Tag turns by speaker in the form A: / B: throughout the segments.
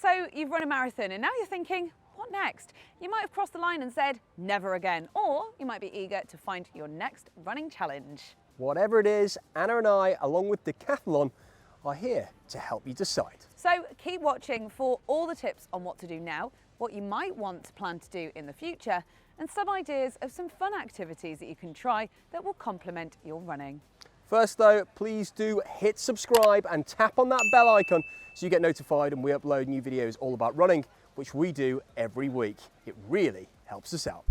A: So you've run a marathon and now you're thinking, what next? You might have crossed the line and said, never again. Or you might be eager to find your next running challenge.
B: Whatever it is, Anna and I, along with Decathlon, are here to help you decide.
A: So keep watching for all the tips on what to do now, what you might want to plan to do in the future, and some ideas of some fun activities that you can try that will complement your running.
B: First though, please do hit subscribe and tap on that bell icon so you get notified when we upload new videos all about running, which we do every week. It really helps us out.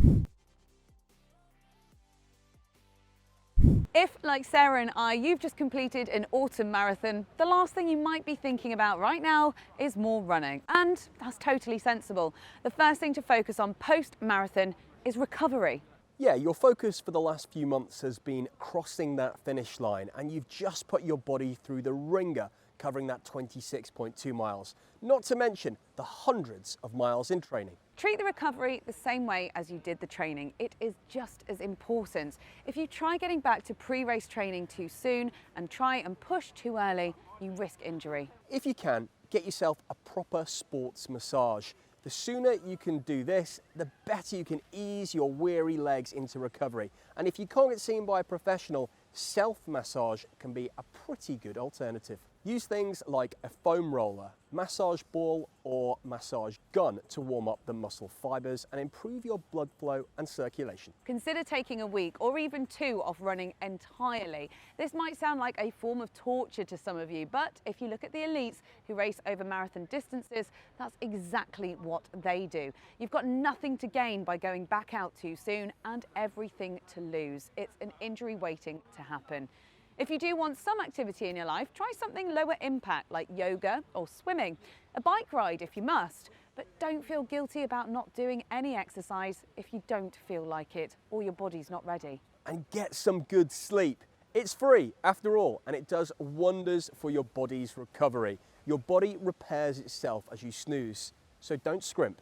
A: If, like Sarah and I, you've just completed an autumn marathon, the last thing you might be thinking about right now is more running. And that's totally sensible. The first thing to focus on post-marathon is recovery.
B: Yeah, your focus for the last few months has been crossing that finish line, and you've just put your body through the ringer covering that 26.2 miles, not to mention the hundreds of miles in training.
A: Treat the recovery the same way as you did the training. It is just as important. If you try getting back to pre-race training too soon and try and push too early, you risk injury.
B: If you can, get yourself a proper sports massage. The sooner you can do this, the better you can ease your weary legs into recovery. And if you can't get seen by a professional, self-massage can be a pretty good alternative. Use things like a foam roller, massage ball or massage gun to warm up the muscle fibers and improve your blood flow and circulation.
A: Consider taking a week or even 2 off running entirely. This might sound like a form of torture to some of you, but if you look at the elites who race over marathon distances, that's exactly what they do. You've got nothing to gain by going back out too soon and everything to lose. It's an injury waiting to happen. If you do want some activity in your life, try something lower impact like yoga or swimming, a bike ride if you must, but don't feel guilty about not doing any exercise if you don't feel like it or your body's not ready.
B: And get some good sleep. It's free after all, and it does wonders for your body's recovery. Your body repairs itself as you snooze, so don't scrimp.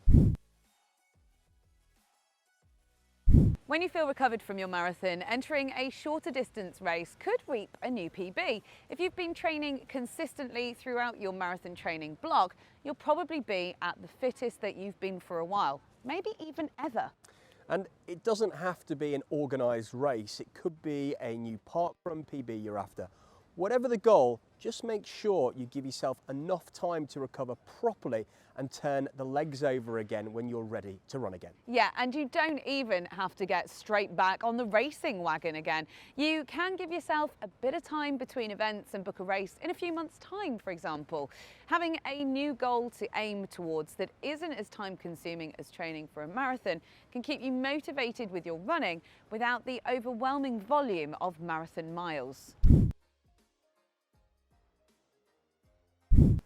A: When you feel recovered from your marathon, entering a shorter distance race could reap a new PB. If you've been training consistently throughout your marathon training block, you'll probably be at the fittest that you've been for a while, maybe even ever.
B: And it doesn't have to be an organised race, it could be a new parkrun PB you're after. Whatever the goal, just make sure you give yourself enough time to recover properly and turn the legs over again when you're ready to run again.
A: Yeah, and you don't even have to get straight back on the racing wagon again. You can give yourself a bit of time between events and book a race in a few months' time, for example. Having a new goal to aim towards that isn't as time-consuming as training for a marathon can keep you motivated with your running without the overwhelming volume of marathon miles.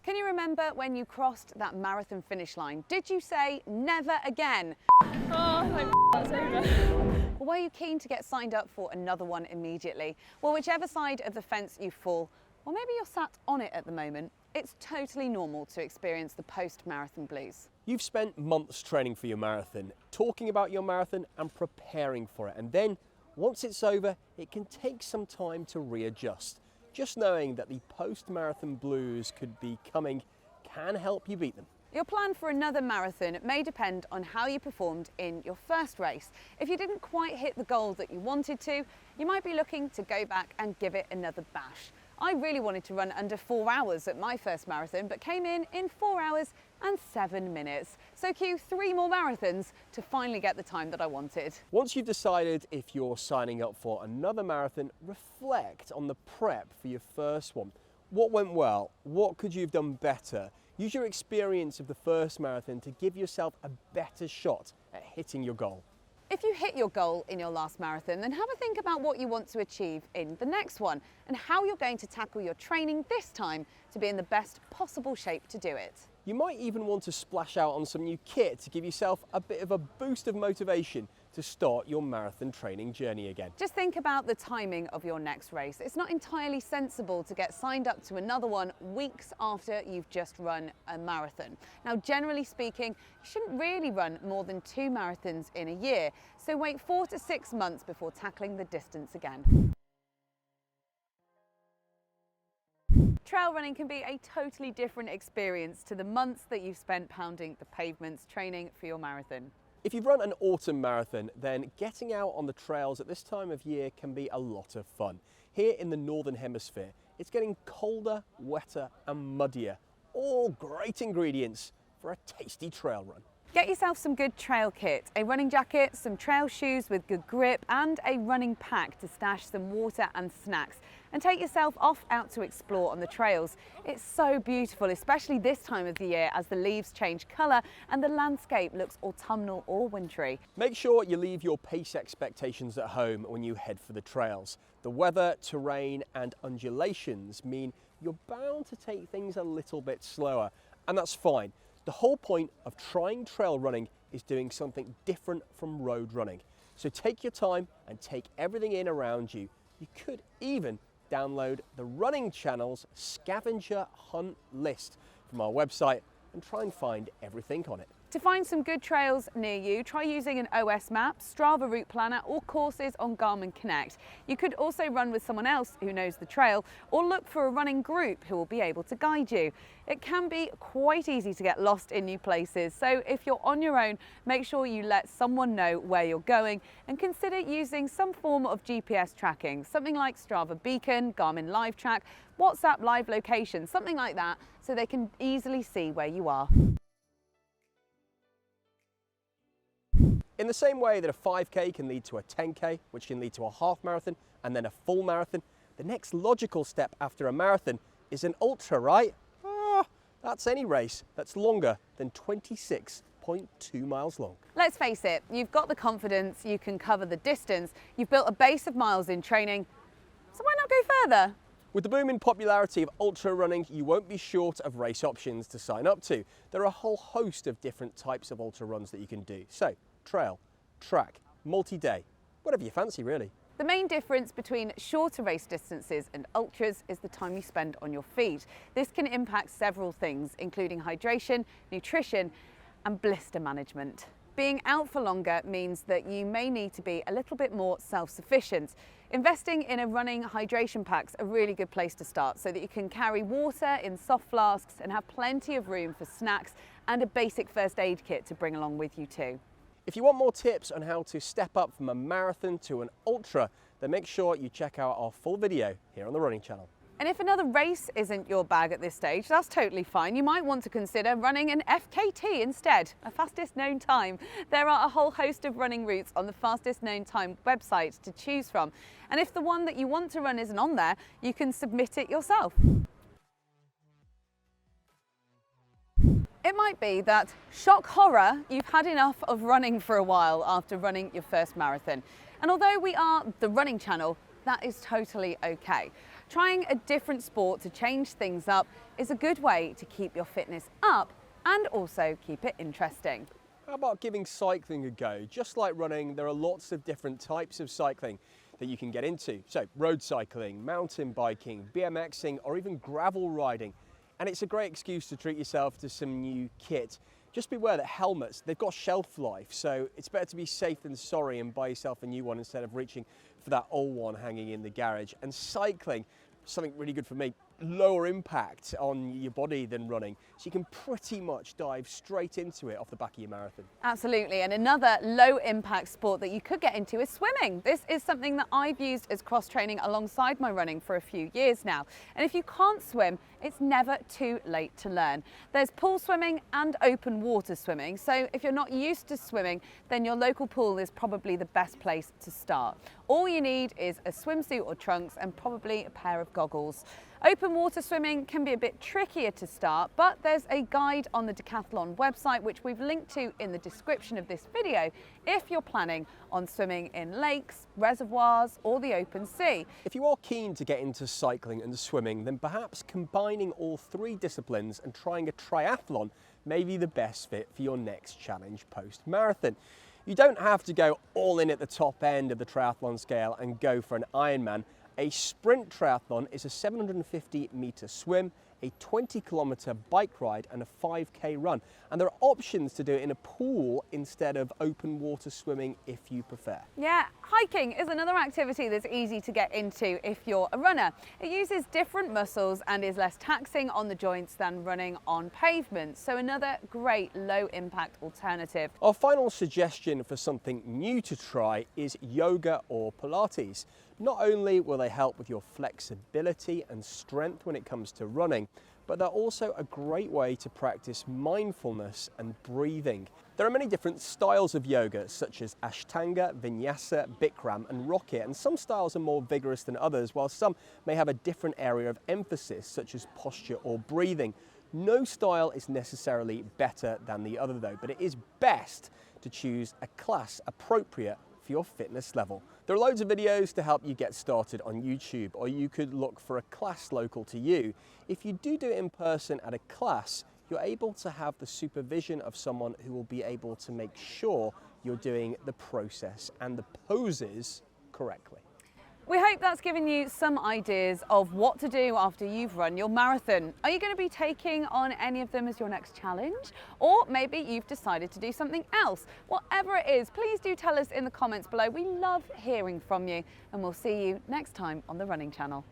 A: Can you remember when you crossed that marathon finish line? Did you say, never again?
C: Oh, that's over.
A: Or were you keen to get signed up for another one immediately? Well, whichever side of the fence you fall, or maybe you're sat on it at the moment, it's totally normal to experience the post-marathon blues.
B: You've spent months training for your marathon, talking about your marathon and preparing for it. And then, once it's over, it can take some time to readjust. Just knowing that the post-marathon blues could be coming can help you beat them.
A: Your plan for another marathon may depend on how you performed in your first race. If you didn't quite hit the goal that you wanted to, you might be looking to go back and give it another bash. I really wanted to run under 4 hours at my first marathon, but came in 4 hours and 7 minutes. So cue 3 more marathons to finally get the time that I wanted.
B: Once you've decided if you're signing up for another marathon, reflect on the prep for your first one. What went well? What could you have done better? Use your experience of the first marathon to give yourself a better shot at hitting your goal.
A: If you hit your goal in your last marathon, then have a think about what you want to achieve in the next one and how you're going to tackle your training this time to be in the best possible shape to do it.
B: You might even want to splash out on some new kit to give yourself a bit of a boost of motivation to start your marathon training journey again.
A: Just think about the timing of your next race. It's not entirely sensible to get signed up to another one weeks after you've just run a marathon. Now, generally speaking, you shouldn't really run more than 2 marathons in a year, so wait 4 to 6 months before tackling the distance again. Trail running can be a totally different experience to the months that you've spent pounding the pavements training for your marathon.
B: If you've run an autumn marathon, then getting out on the trails at this time of year can be a lot of fun. Here in the Northern Hemisphere, it's getting colder, wetter and muddier. All great ingredients for a tasty trail run.
A: Get yourself some good trail kit, a running jacket, some trail shoes with good grip and a running pack to stash some water and snacks, and take yourself off out to explore on the trails. It's so beautiful, especially this time of the year as the leaves change colour and the landscape looks autumnal or wintry.
B: Make sure you leave your pace expectations at home when you head for the trails. The weather, terrain and undulations mean you're bound to take things a little bit slower, and that's fine. The whole point of trying trail running is doing something different from road running. So take your time and take everything in around you. You could even download the Running Channel's scavenger hunt list from our website and try and find everything on it.
A: To find some good trails near you, try using an OS map, Strava route planner or courses on Garmin Connect. You could also run with someone else who knows the trail or look for a running group who will be able to guide you. It can be quite easy to get lost in new places, so if you're on your own, make sure you let someone know where you're going and consider using some form of GPS tracking, something like Strava Beacon, Garmin Live Track, WhatsApp Live Location, something like that, so they can easily see where you are.
B: In the same way that a 5K can lead to a 10K, which can lead to a half marathon and then a full marathon, the next logical step after a marathon is an ultra, right? That's any race that's longer than 26.2 miles long.
A: Let's face it, you've got the confidence, you can cover the distance, you've built a base of miles in training, so why not go further?
B: With the booming popularity of ultra running, you won't be short of race options to sign up to. There are a whole host of different types of ultra runs that you can do. So, trail, track, multi-day, whatever you fancy really.
A: The main difference between shorter race distances and ultras is the time you spend on your feet. This can impact several things, including hydration, nutrition, and blister management. Being out for longer means that you may need to be a little bit more self-sufficient. Investing in a running hydration pack's a really good place to start so that you can carry water in soft flasks and have plenty of room for snacks and a basic first aid kit to bring along with you too.
B: If you want more tips on how to step up from a marathon to an ultra, then make sure you check out our full video here on the Running Channel.
A: And if another race isn't your bag at this stage, that's totally fine. You might want to consider running an FKT instead, a fastest known time. There are a whole host of running routes on the fastest known time website to choose from. And if the one that you want to run isn't on there, you can submit it yourself. It might be that, shock horror, you've had enough of running for a while after running your first marathon. And although we are the Running Channel, that is totally okay. Trying a different sport to change things up is a good way to keep your fitness up and also keep it interesting.
B: How about giving cycling a go? Just like running, there are lots of different types of cycling that you can get into. So road cycling, mountain biking, BMXing, or even gravel riding. And it's a great excuse to treat yourself to some new kit. Just beware that helmets, they've got shelf life, so it's better to be safe than sorry and buy yourself a new one instead of reaching for that old one hanging in the garage. And cycling, something really good for me, lower impact on your body than running, so you can pretty much dive straight into it off the back of your marathon.
A: Absolutely, and another low impact sport that you could get into is swimming. This is something that I've used as cross training alongside my running for a few years now. And if you can't swim, it's never too late to learn. There's pool swimming and open water swimming, so if you're not used to swimming, then your local pool is probably the best place to start. All you need is a swimsuit or trunks and probably a pair of goggles. Open water swimming can be a bit trickier to start, but there's a guide on the Decathlon website which we've linked to in the description of this video if you're planning on swimming in lakes, reservoirs or the open sea.
B: If you are keen to get into cycling and swimming, then perhaps combining all three disciplines and trying a triathlon may be the best fit for your next challenge post-marathon. You don't have to go all in at the top end of the triathlon scale and go for an Ironman. A sprint triathlon is a 750-metre swim, a 20-kilometre bike ride and a 5k run. And there are options to do it in a pool instead of open water swimming if you prefer.
A: Yeah, hiking is another activity that's easy to get into if you're a runner. It uses different muscles and is less taxing on the joints than running on pavement. So another great low impact alternative.
B: Our final suggestion for something new to try is yoga or Pilates. Not only will they help with your flexibility and strength when it comes to running, but they're also a great way to practice mindfulness and breathing. There are many different styles of yoga, such as Ashtanga, Vinyasa, Bikram and Rocket, and some styles are more vigorous than others, while some may have a different area of emphasis, such as posture or breathing. No style is necessarily better than the other though, but it is best to choose a class appropriate for your fitness level. There are loads of videos to help you get started on YouTube, or you could look for a class local to you. If you do it in person at a class, you're able to have the supervision of someone who will be able to make sure you're doing the process and the poses correctly.
A: We hope that's given you some ideas of what to do after you've run your marathon. Are you going to be taking on any of them as your next challenge? Or maybe you've decided to do something else. Whatever it is, please do tell us in the comments below. We love hearing from you, and we'll see you next time on the Running Channel.